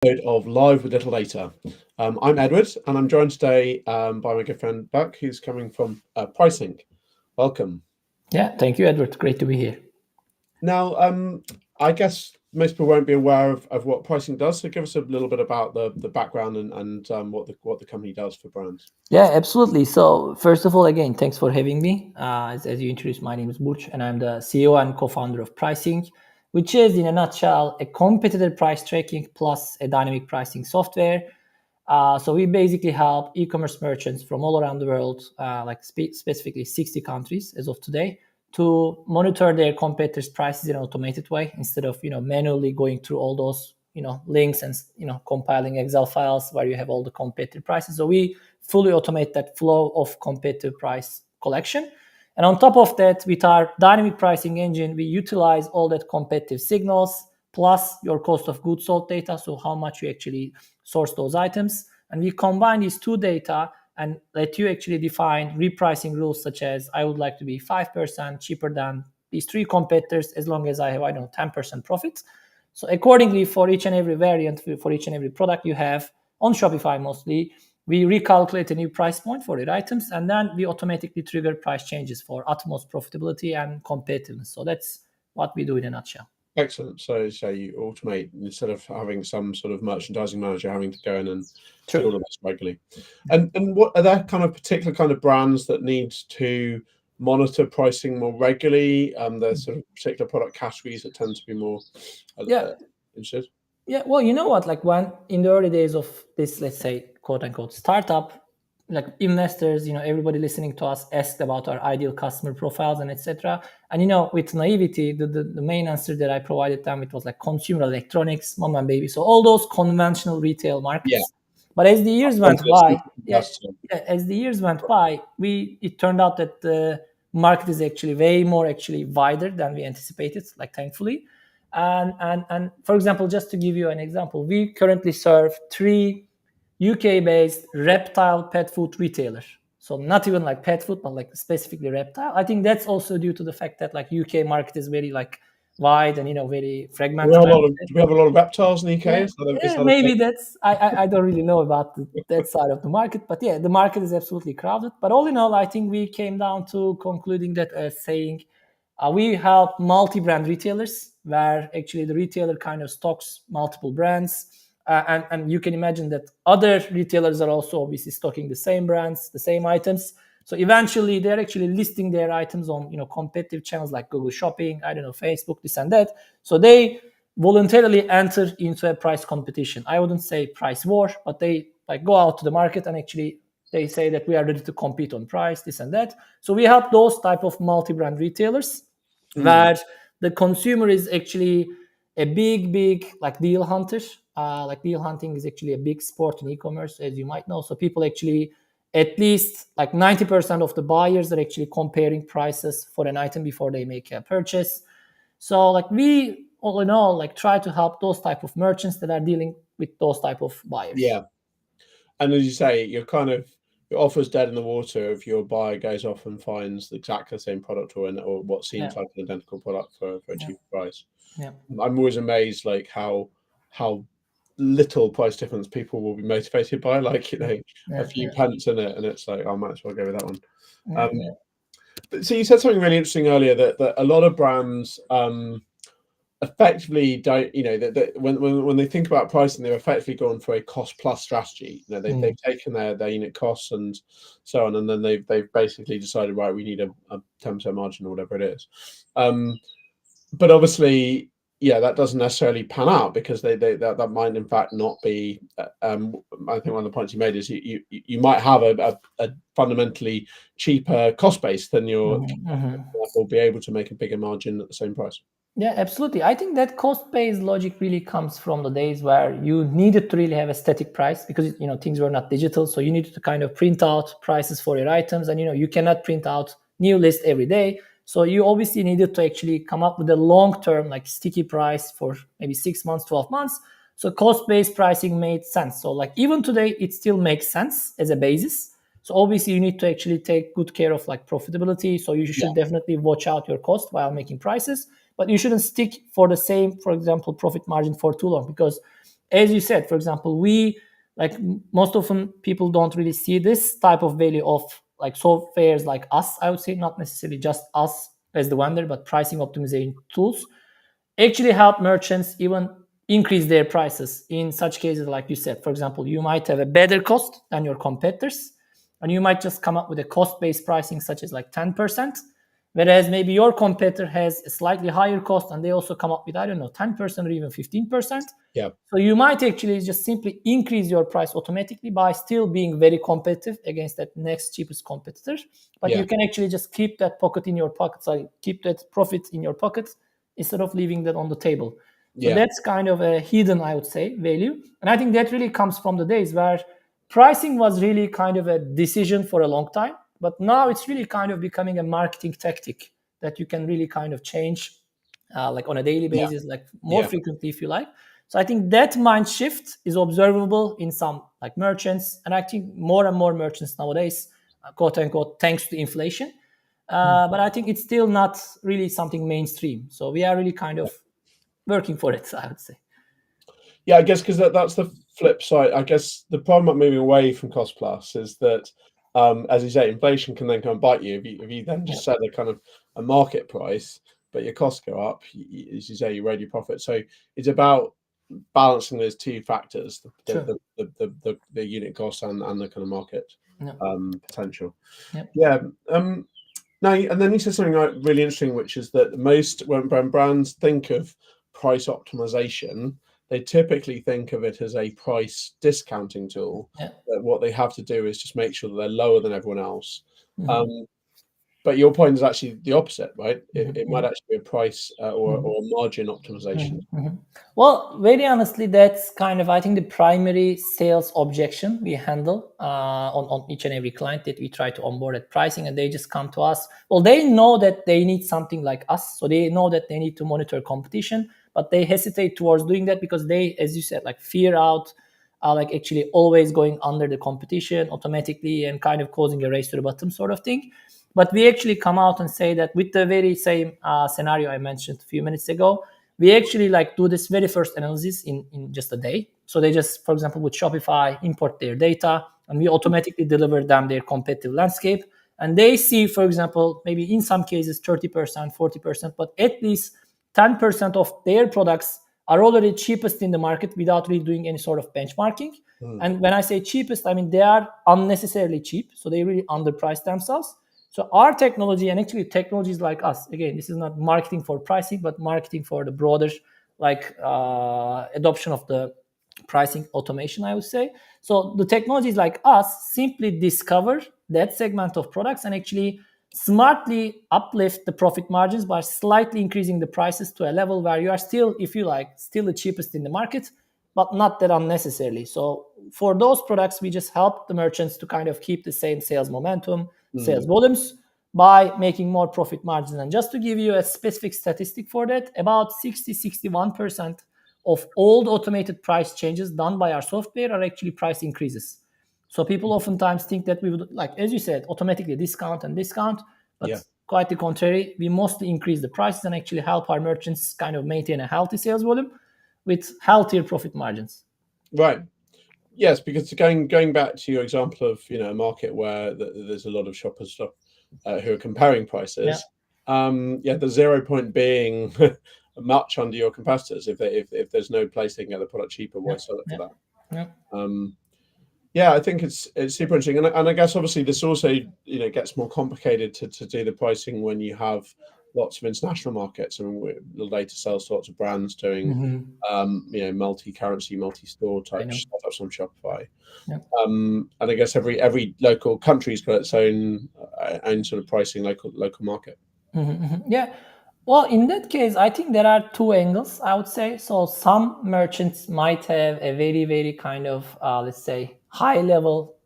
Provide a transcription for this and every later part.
Episode of Live with Littledata. I'm Edward, and I'm joined today by my good friend Burc, who's coming from Prisync. Welcome. Yeah, thank you, Edward. Great to be here. Now, I guess most people won't be aware of what Prisync does, so give us a little bit about the background and what the company does for brands. Yeah, absolutely. So first of all, again, thanks for having me. As you introduced, my name is Burc, and I'm the CEO and co-founder of Prisync, which is, in a nutshell, a competitive price tracking plus a dynamic pricing software. So we basically help e-commerce merchants from all around the world, specifically 60 countries as of today, to monitor their competitors' prices in an automated way instead of manually going through all those links and compiling Excel files where you have all the competitor prices. So we fully automate that flow of competitive price collection. And on top of that, with our dynamic pricing engine, we utilize all that competitive signals plus your cost of goods sold data, so how much you actually source those items. And we combine these two data and let you actually define repricing rules such as I would like to be 5% cheaper than these three competitors as long as I have, 10% profit. So accordingly, for each and every variant, for each and every product you have on Shopify mostly, we recalculate a new price point for your items, and then we automatically trigger price changes for utmost profitability and competitiveness. So that's what we do in a nutshell. Excellent. So you automate instead of having some sort of merchandising manager having to go in and do all of this regularly. And what are there kind of particular kind of brands that need to monitor pricing more regularly? There's sort of particular product categories that tend to be more interested. Yeah, well, you know what? Like when in the early days of this, let's say, quote unquote, startup, like investors, everybody listening to us asked about our ideal customer profiles and etc. And with naivety, the main answer that I provided them, it was like consumer electronics, mom and baby. So all those conventional retail markets. Yeah. But as the years went by, it turned out that the market is actually way more actually wider than we anticipated, like thankfully. And for example, just to give you an example, we currently serve 3 UK-based reptile pet food retailers. So not even like pet food, but like specifically reptile. I think that's also due to the fact that like UK market is very like wide and very fragmented. Do we have a lot of reptiles in the UK? Maybe that's I don't really know about that side of the market, but yeah, the market is absolutely crowded. But all in all, I think we came down to concluding that saying we help multi-brand retailers where actually the retailer kind of stocks multiple brands. And you can imagine that other retailers are also obviously stocking the same brands, the same items. So eventually they're actually listing their items on competitive channels like Google Shopping, Facebook, this and that. So they voluntarily enter into a price competition. I wouldn't say price war, but they like go out to the market and actually they say that we are ready to compete on price, this and that. So we help those type of multi-brand retailers where the consumer is actually a big like deal hunter. Like deal hunting is actually a big sport in e-commerce, as you might know. So people actually, at least like 90% of the buyers are actually comparing prices for an item before they make a purchase. So like we all in all like try to help those type of merchants that are dealing with those type of buyers. Yeah. And as you say, your offer's dead in the water if your buyer goes off and finds exactly the same product or what seems like an identical product for a cheaper price. Yeah. I'm always amazed like how little price difference people will be motivated by, like a few pence in it, and it's like I might as well go with that one. But so you said something really interesting earlier that a lot of brands effectively don't, that when they think about pricing, they're effectively gone for a cost plus strategy. They've taken their unit costs and so on, and then they've basically decided, right, we need a 10% margin or whatever it is. But obviously, that doesn't necessarily pan out because that might in fact not be. I think one of the points you made is you might have a fundamentally cheaper cost base than your will be able to make a bigger margin at the same price. Yeah, absolutely. I think that cost-based logic really comes from the days where you needed to really have a static price because things were not digital, so you needed to kind of print out prices for your items, and you cannot print out new list every day. So you obviously needed to actually come up with a long-term, like sticky price for maybe 6 months, 12 months. So cost-based pricing made sense. So like even today, it still makes sense as a basis. So obviously you need to actually take good care of like profitability. So you should definitely watch out your cost while making prices, but you shouldn't stick for the same, for example, profit margin for too long because as you said, for example, we like most often people don't really see this type of value of like softwares like us, I would say, not necessarily just us as the vendor, but pricing optimization tools actually help merchants even increase their prices in such cases. Like you said, for example, you might have a better cost than your competitors, and you might just come up with a cost-based pricing such as like 10%, whereas maybe your competitor has a slightly higher cost and they also come up with, I don't know, 10% or even 15%. Yeah. So you might actually just simply increase your price automatically by still being very competitive against that next cheapest competitor. But Yeah. you can actually just keep that pocket in your pocket, so keep that profit in your pocket instead of leaving that on the table. So Yeah. that's kind of a hidden, I would say, value. And I think that really comes from the days where pricing was really kind of a decision for a long time. But now it's really kind of becoming a marketing tactic that you can really kind of change like on a daily Yeah. basis, like more frequently if you like. So I think that mind shift is observable in some like merchants. And I think more and more merchants nowadays, quote unquote, thanks to inflation. But I think it's still not really something mainstream. So we are really kind of working for it, I would say. Yeah, I guess because that's the flip side. I guess the problem of moving away from cost plus is that, as you say, inflation can then come and bite you if you then just set a kind of a market price, but your costs go up. As you say, you raise your profit. So it's about balancing those two factors: the unit cost and the kind of market potential. Yeah. Now, and then you said something really interesting, which is that most when brands think of price optimization, they typically think of it as a price discounting tool. That what they have to do is just make sure that they're lower than everyone else. But your point is actually the opposite, right? It might actually be a price or margin optimization. Well, very honestly, that's kind of, I think, the primary sales objection we handle on each and every client that we try to onboard at pricing, and they just come to us. Well, they know that they need something like us, so they know that they need to monitor competition, but they hesitate towards doing that because they, as you said, like fear out, like actually always going under the competition automatically and kind of causing a race to the bottom sort of thing. But we actually come out and say that with the very same scenario I mentioned a few minutes ago, we actually like do this very first analysis in just a day. So they just, for example, with Shopify, import their data and we automatically deliver them their competitive landscape. And they see, for example, maybe in some cases 30%, 40%, but at least 10% of their products are already cheapest in the market without really doing any sort of benchmarking. And when I say cheapest, I mean they are unnecessarily cheap. So they really underprice themselves. So our technology, and actually technologies like us, again, this is not marketing for pricing, but marketing for the broader like adoption of the pricing automation, I would say. So the technologies like us simply discover that segment of products and actually smartly uplift the profit margins by slightly increasing the prices to a level where you are still, if you like, still the cheapest in the market, but not that unnecessarily. So for those products, we just help the merchants to kind of keep the same sales momentum, sales volumes by making more profit margins. And just to give you a specific statistic for that, about 60-61% of all the automated price changes done by our software are actually price increases. So people oftentimes think that we would, like as you said, automatically discount, but quite the contrary, we mostly increase the prices and actually help our merchants kind of maintain a healthy sales volume with healthier profit margins. Right. Yes, because going back to your example of a market where there's a lot of shoppers who are comparing prices. The 0 point being much under your competitors. If there's no place they can get the product cheaper, why sell it for that? I think it's super interesting, and I guess obviously this also gets more complicated to do the pricing when you have lots of international markets. I mean, Littledata sells to lots of brands doing multi-currency, multi-store type startups on Shopify. And I guess every local country's got its own sort of pricing local market. Well, in that case, I think there are two angles, I would say. So some merchants might have a very, very kind of, let's say, high level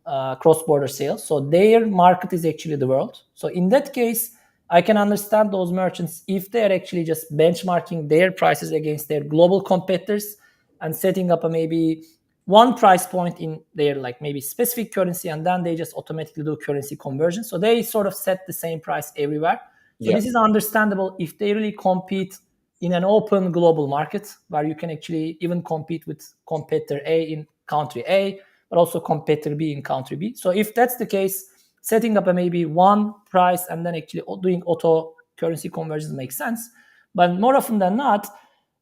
cross-border sales. So their market is actually the world. So in that case, I can understand those merchants if they're actually just benchmarking their prices against their global competitors and setting up a maybe one price point in their like maybe specific currency, and then they just automatically do currency conversion. So they sort of set the same price everywhere. So this is understandable if they really compete in an open global market where you can actually even compete with competitor A in country A, but also competitor B in country B. So if that's the case, setting up a maybe one price and then actually doing auto currency conversions makes sense. But more often than not,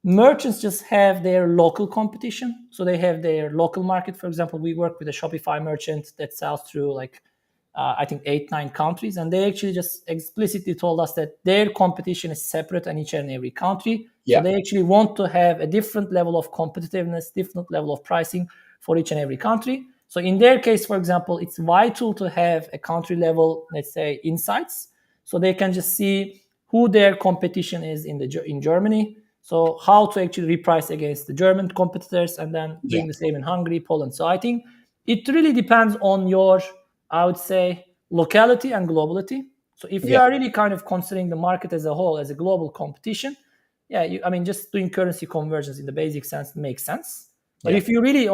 merchants just have their local competition. So they have their local market. For example, we work with a Shopify merchant that sells through like I think 8-9 countries, and they actually just explicitly told us that their competition is separate in each and every country. Yeah. So they actually want to have a different level of competitiveness, different level of pricing for each and every country. So in their case, for example, it's vital to have a country level, let's say, insights, so they can just see who their competition is in Germany. So how to actually reprice against the German competitors, and then doing the same in Hungary, Poland. So I think it really depends on your, I would say, locality and globality. So if you are really kind of considering the market as a whole as a global competition, I mean, just doing currency conversions in the basic sense makes sense. But if you really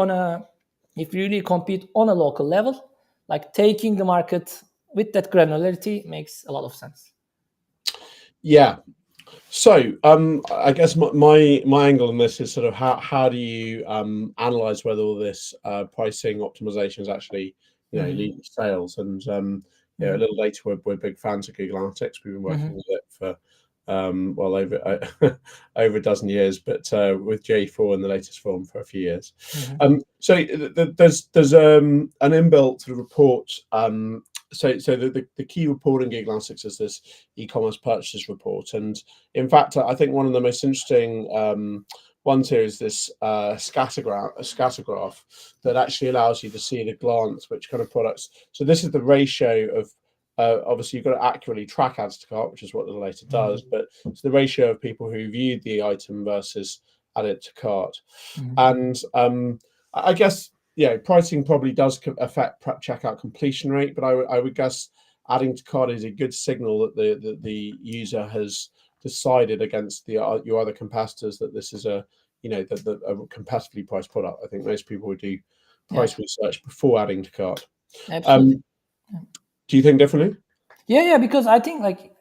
compete on a local level, like taking the market with that granularity makes a lot of sense. Yeah. So I guess my angle on this is sort of how do you analyze whether all this pricing optimization is actually leading to sales? And a little later, we're big fans of Google Analytics. We've been working with it for well over over a dozen years, but with J4 in the latest form for a few years. So there's an inbuilt sort of report. So the key report in Google Analytics is this e-commerce purchases report, and in fact, I think one of the most interesting ones here is this scatter graph that actually allows you to see at a glance which kind of products. So this is the ratio of obviously you've got to accurately track adds to cart, which is what the Littledata does, but it's the ratio of people who viewed the item versus added to cart, and I guess. Pricing probably does affect checkout completion rate, but I would guess adding to cart is a good signal that the user has decided against your other competitors that this is a competitively priced product. I think most people would do price research before adding to cart. Absolutely. Do you think differently? Yeah, because I think like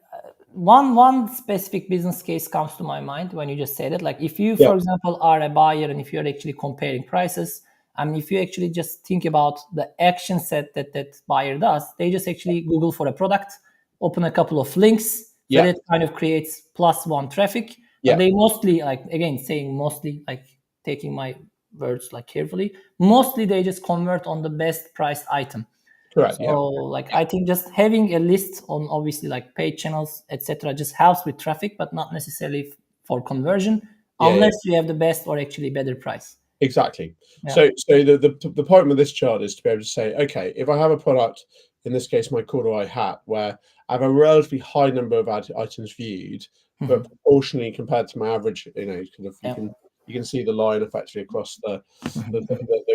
one specific business case comes to my mind when you just said it. Like if you, for example, are a buyer and if you're actually comparing prices, I mean, if you actually just think about the action set that buyer does, they just actually Google for a product, open a couple of links, so that kind of creates +1 traffic. But they mostly, like, again, saying mostly, like taking my words like carefully, mostly they just convert on the best priced item. Correct. So like I think just having a list on obviously like paid channels, etc., just helps with traffic, but not necessarily for conversion, unless you have the best or actually better price. Exactly. So the point with this chart is to be able to say, okay, if I have a product, in this case my corduroy hat, where I have a relatively high number of items viewed, but proportionally compared to my average, you can see the line effectively across the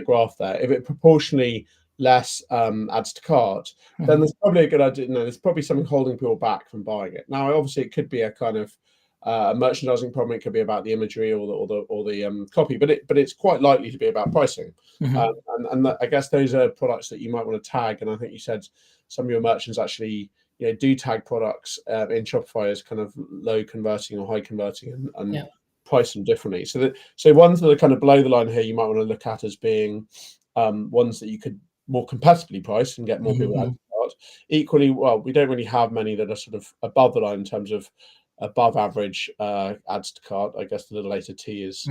graph there. If it proportionally less adds to cart, then there's probably a good idea. There's probably something holding people back from buying it. Now, obviously, it could be a kind of a merchandising problem. It could be about the imagery or the copy, but it's quite likely to be about pricing. And I guess those are products that you might want to tag. And I think you said some of your merchants actually do tag products in Shopify as kind of low converting or high converting and price them differently. So ones that are kind of below the line here, you might want to look at as being ones that you could more competitively price and get more people out of cart. Equally, well, we don't really have many that are sort of above the line in terms of above average adds to cart. I guess the Littledata T is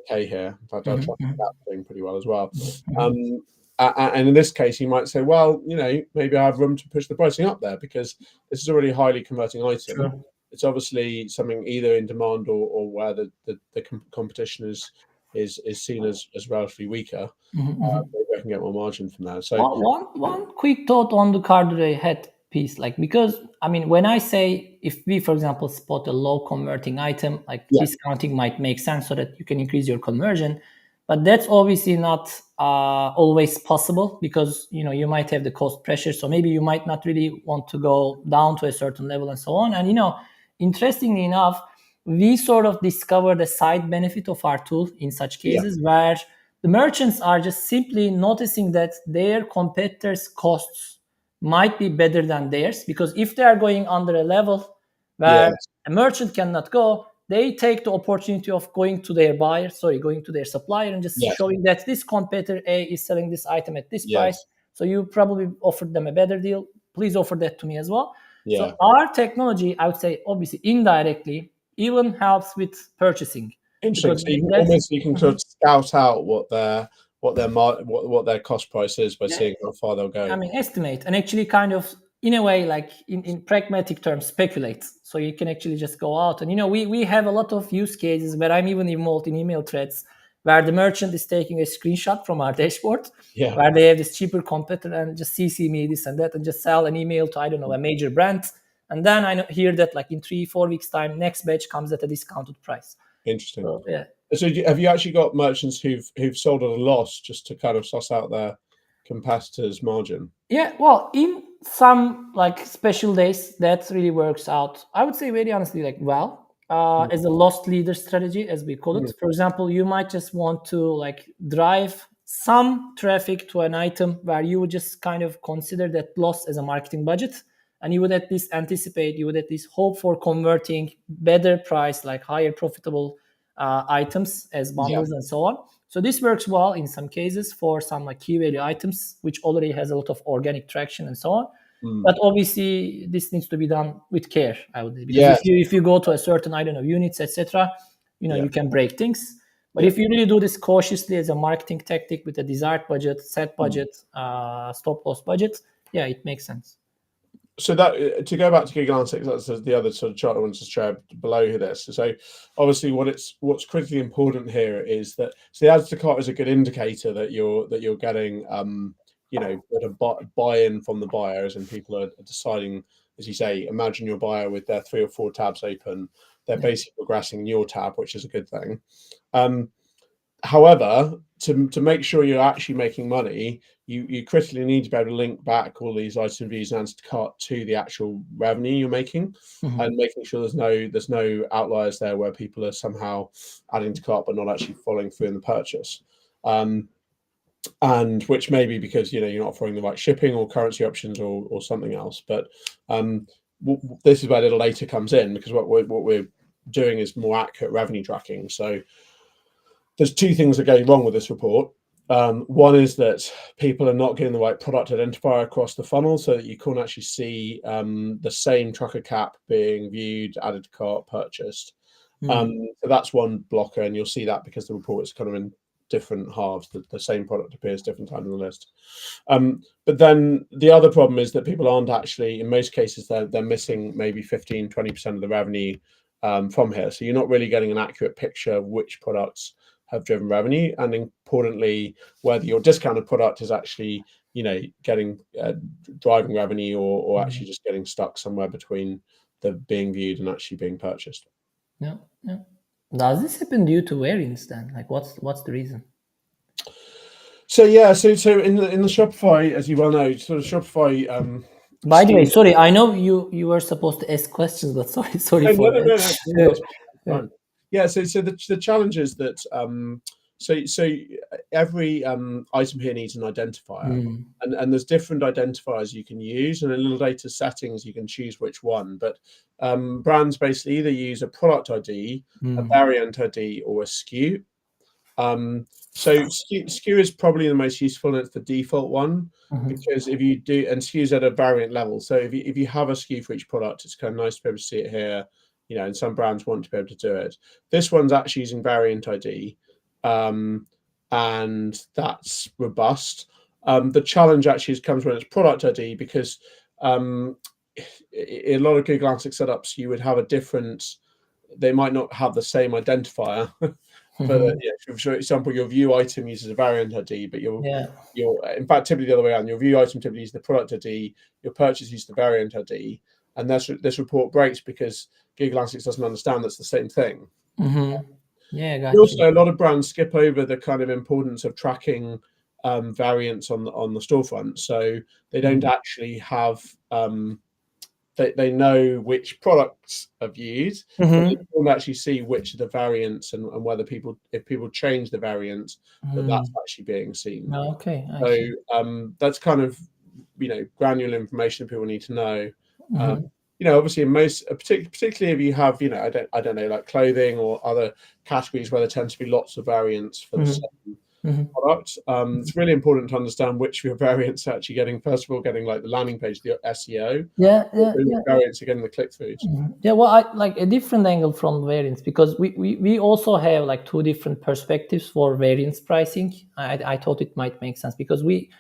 okay here. In fact, I'll try that doing pretty well as well. And in this case, you might say, well, maybe I have room to push the pricing up there because this is a really highly converting item. Sure. It's obviously something either in demand or where the competition is seen as relatively weaker. Maybe I can get more margin from there. So one quick thought on the corduroy hat piece, like, because I mean, when I say if we, for example, spot a low converting item, like discounting might make sense so that you can increase your conversion, but that's obviously not always possible because you might have the cost pressure, so maybe you might not really want to go down to a certain level and so on. And interestingly enough, we sort of discovered a side benefit of our tool in such cases where the merchants are just simply noticing that their competitors' costs might be better than theirs, because if they are going under a level where a merchant cannot go, they take the opportunity of going to their supplier and just showing that this competitor A is selling this item at this price. So you probably offered them a better deal. Please offer that to me as well. So our technology, I would say, obviously indirectly, even helps with purchasing. Interesting. So you can sort of scout out what their cost price is by seeing how far they'll go. I mean, estimate and actually kind of, in a way, like in pragmatic terms, speculate. So you can actually just go out and, we have a lot of use cases where I'm even involved in email threads where the merchant is taking a screenshot from our dashboard, where they have this cheaper competitor and just CC me this and that and just sell an email to, I don't know, a major brand. And then I hear that like in 3-4 weeks time, next batch comes at a discounted price. Interesting. So, yeah. So have you actually got merchants who've sold at a loss just to kind of suss out their competitors' margin? Yeah, well, in some like special days, that really works out. I would say very honestly, like as a lost leader strategy, as we call it. For example, you might just want to like drive some traffic to an item where you would just kind of consider that loss as a marketing budget, and you would at least anticipate, you would at least hope for converting better price, like higher profitable items as bundles and so on. So this works well in some cases for some like key value items, which already has a lot of organic traction and so on. But obviously, this needs to be done with care, I would say, because if you go to a certain, I don't know, units, etc., you can break things. But if you really do this cautiously as a marketing tactic with a desired budget, set budget, stop loss budget, it makes sense. So that to go back to Google Analytics, that's the other sort of chart I wanted to share below this. So obviously, what's critically important here is that the ads to cart is a good indicator that you're getting a buy-in from the buyers, and people are deciding, as you say, imagine your buyer with their 3 or 4 tabs open, they're basically progressing in your tab, which is a good thing. However, to make sure you're actually making money, you critically need to be able to link back all these item views and ads to cart to the actual revenue you're making, and making sure there's no outliers there where people are somehow adding to cart but not actually following through in the purchase. And which may be because you're not offering the right shipping or currency options or something else. But this is where Littledata comes in, because what we're doing is more accurate revenue tracking. So there's 2 things that are going wrong with this report. One is that people are not getting the right product identifier across the funnel, so that you can't actually see the same tracker cap being viewed, added to cart, purchased. So that's one blocker, and you'll see that because the report is kind of in different halves. The same product appears different times on the list. But then the other problem is that people aren't actually, in most cases, they're missing maybe 15-20% of the revenue from here. So you're not really getting an accurate picture of which products have driven revenue, and importantly, whether your discounted product is actually getting driving revenue or actually just getting stuck somewhere between the being viewed and actually being purchased. Yeah. Does this happen due to variance then? Like what's the reason? So in the Shopify, as you well know, sort of Shopify. By the way, sorry, I know you were supposed to ask questions, but sorry for that. No. Yeah. So the challenge is that so every item here needs an identifier, and there's different identifiers you can use, and in Littledata settings you can choose which one. But brands basically either use a product ID, a variant ID, or a SKU. So SKU is probably the most useful, and it's the default one, because if you do, and SKUs at a variant level. So if you have a SKU for each product, it's kind of nice to be able to see it here. And some brands want to be able to do it. This one's actually using variant ID, and that's robust. The challenge actually comes when it's product ID, because in a lot of Google Analytics setups, you would have a different. They might not have the same identifier. For example, your view item uses a variant ID, but your in fact typically the other way around. Your view item typically uses the product ID. Your purchase uses the variant ID, and this report breaks because Google Analytics doesn't understand that's the same thing. Gotcha. Also, a lot of brands skip over the kind of importance of tracking variants on the storefront, so they don't actually have. They know which products are viewed, but they don't actually see which of the variants and whether if people change the variant, that's actually being seen. Okay. So that's kind of granular information people need to know. obviously in most, particularly if you have, I don't know, like clothing or other categories where there tends to be lots of variants for the same product. It's really important to understand which of your variants are actually getting. First of all, getting like the landing page, the SEO. Yeah. Variants are getting the click-throughs. Yeah, well, I like a different angle from variance, because we also have like two different perspectives for variance pricing. I thought it might make sense, because we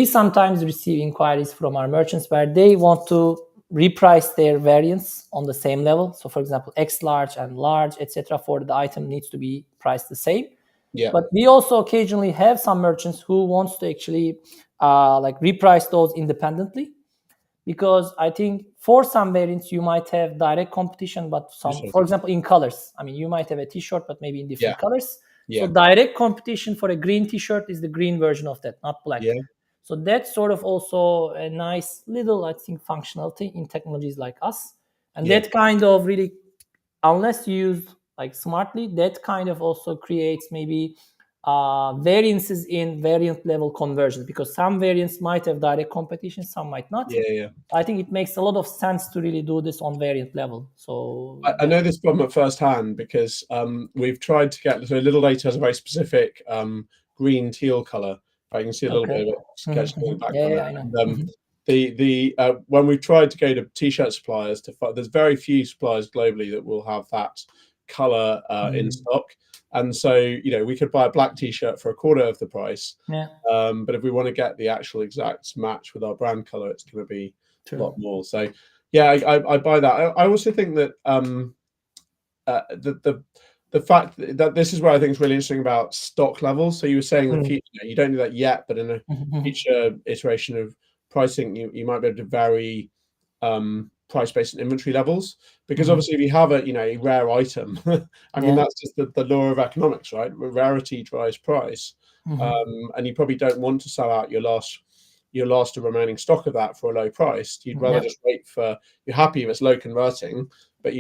sometimes receive inquiries from our merchants where they want to reprice their variants on the same level. So for example, X large and large, etc., for the item needs to be priced the same. Yeah. But we also occasionally have some merchants who wants to actually like reprice those independently, because I think for some variants you might have direct competition, but for example, in colors. I mean, you might have a t-shirt, but maybe in different colors. Yeah. So direct competition for a green t-shirt is the green version of that, not black. Yeah. So that's sort of also a nice little, I think, functionality in technologies like us. And that kind of really, unless used like smartly, that kind of also creates maybe variances in variant level conversions, because some variants might have direct competition, some might not. Yeah. I think it makes a lot of sense to really do this on variant level. So I know this problem at first hand, because we've tried to get, so Littledata has a very specific green teal color. I can see a little bit of it sketched in the background. I know. When we've tried to go to t-shirt suppliers to find, there's very few suppliers globally that will have that color in stock. And so, we could buy a black t-shirt for a quarter of the price. Yeah. But if we want to get the actual exact match with our brand color, it's going to be a lot more. So yeah, I buy that. I also think that the fact that this is where I think is really interesting about stock levels. So you were saying the future, you don't do that yet, but in a future iteration of pricing, you might be able to vary price-based inventory levels, because obviously if you have a rare item, I mean, that's just the law of economics, right? Rarity drives price, and you probably don't want to sell out your last remaining stock of that for a low price. You'd rather just wait for, you're happy if it's low converting, but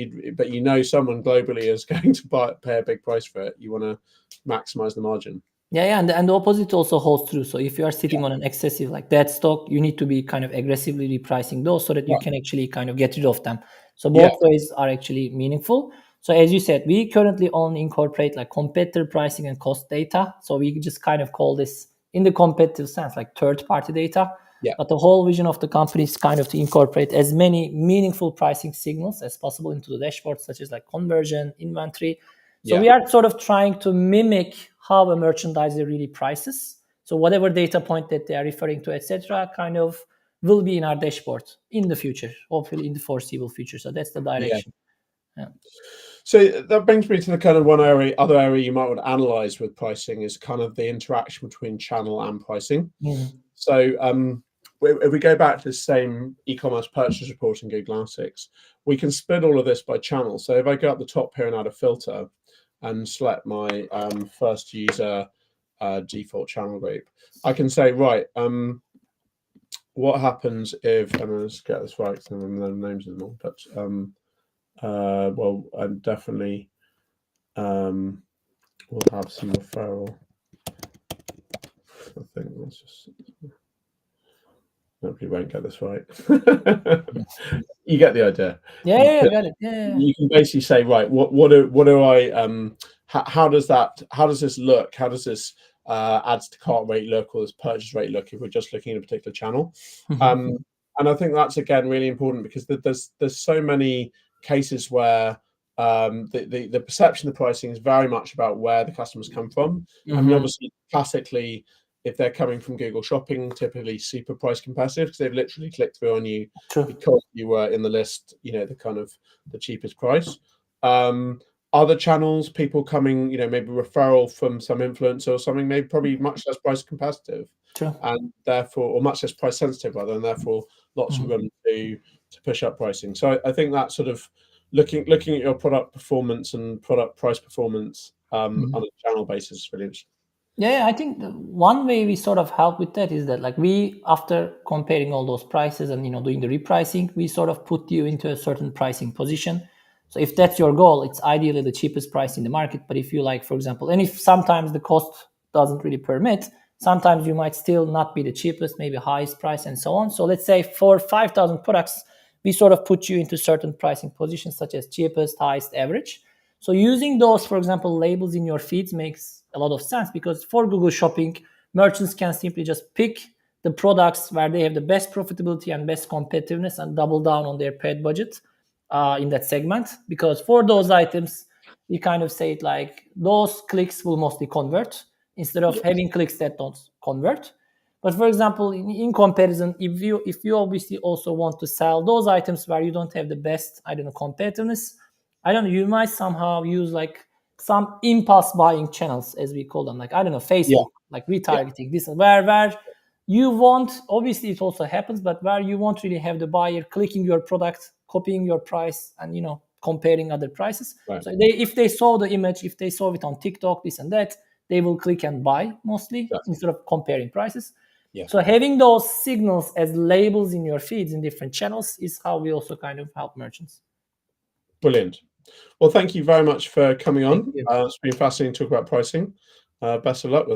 someone globally is going to pay a big price for it. You want to maximize the margin. Yeah, and the opposite also holds true. So if you are sitting on an excessive like that stock, you need to be kind of aggressively repricing those so that you can actually kind of get rid of them. So both ways are actually meaningful. So as you said, we currently only incorporate like competitor pricing and cost data. So we just kind of call this, in the competitive sense, like third-party data. Yeah. But the whole vision of the company is kind of to incorporate as many meaningful pricing signals as possible into the dashboard, such as like conversion, inventory. So we are sort of trying to mimic how a merchandiser really prices. So whatever data point that they are referring to, etc., kind of will be in our dashboard in the future, hopefully in the foreseeable future. So that's the direction. Yeah. So that brings me to the kind of other area you might want to analyze with pricing is kind of the interaction between channel and pricing. So if we go back to the same e-commerce purchase report in Google Analytics, we can split all of this by channel. So if I go up the top here and add a filter and select my first user default channel group, I can say, right, what happens if, and let's get this right, because I remember the names of them all, but well, I'm definitely we'll have some referral. I think let's just, nobody won't get this right. You get the idea. Yeah, got it. Yeah. You can basically say, right, what do I how does this look? How does this adds to cart rate look, or this purchase rate look, if we're just looking at a particular channel? And I think that's again really important, because there's so many cases where the perception of the pricing is very much about where the customers come from. I mean, obviously, classically, if they're coming from Google Shopping, typically super price competitive, because they've literally clicked through on you because you were in the list, the kind of the cheapest price. Other channels, people coming, maybe referral from some influencer or something, maybe probably much less price competitive, and therefore, or much less price sensitive rather, and therefore lots of room to push up pricing. So I think that sort of looking at your product performance and product price performance on a channel basis is really interesting. Yeah, I think one way we sort of help with that is that, like, we, after comparing all those prices and doing the repricing, we sort of put you into a certain pricing position. So if that's your goal, it's ideally the cheapest price in the market. But if you like, for example, and if sometimes the cost doesn't really permit, sometimes you might still not be the cheapest, maybe highest price and so on. So let's say for 5,000 products, we sort of put you into certain pricing positions such as cheapest, highest, average. So using those, for example, labels in your feeds makes a lot of sense, because for Google Shopping, merchants can simply just pick the products where they have the best profitability and best competitiveness and double down on their paid budget in that segment. Because for those items, we kind of say it like those clicks will mostly convert instead of having clicks that don't convert. But for example, in comparison, if you obviously also want to sell those items where you don't have the best, I don't know, competitiveness, I don't know, you might somehow use like some impulse buying channels, as we call them, like, I don't know, Facebook, like retargeting, this, where you won't, obviously it also happens, but where you won't really have the buyer clicking your product, copying your price, and, you know, comparing other prices. Right. So if they saw the image, if they saw it on TikTok, this and that, they will click and buy mostly instead of comparing prices. So having those signals as labels in your feeds in different channels is how we also kind of help merchants. Brilliant. Well, thank you very much for coming on. It's been fascinating to talk about pricing. Best of luck with it.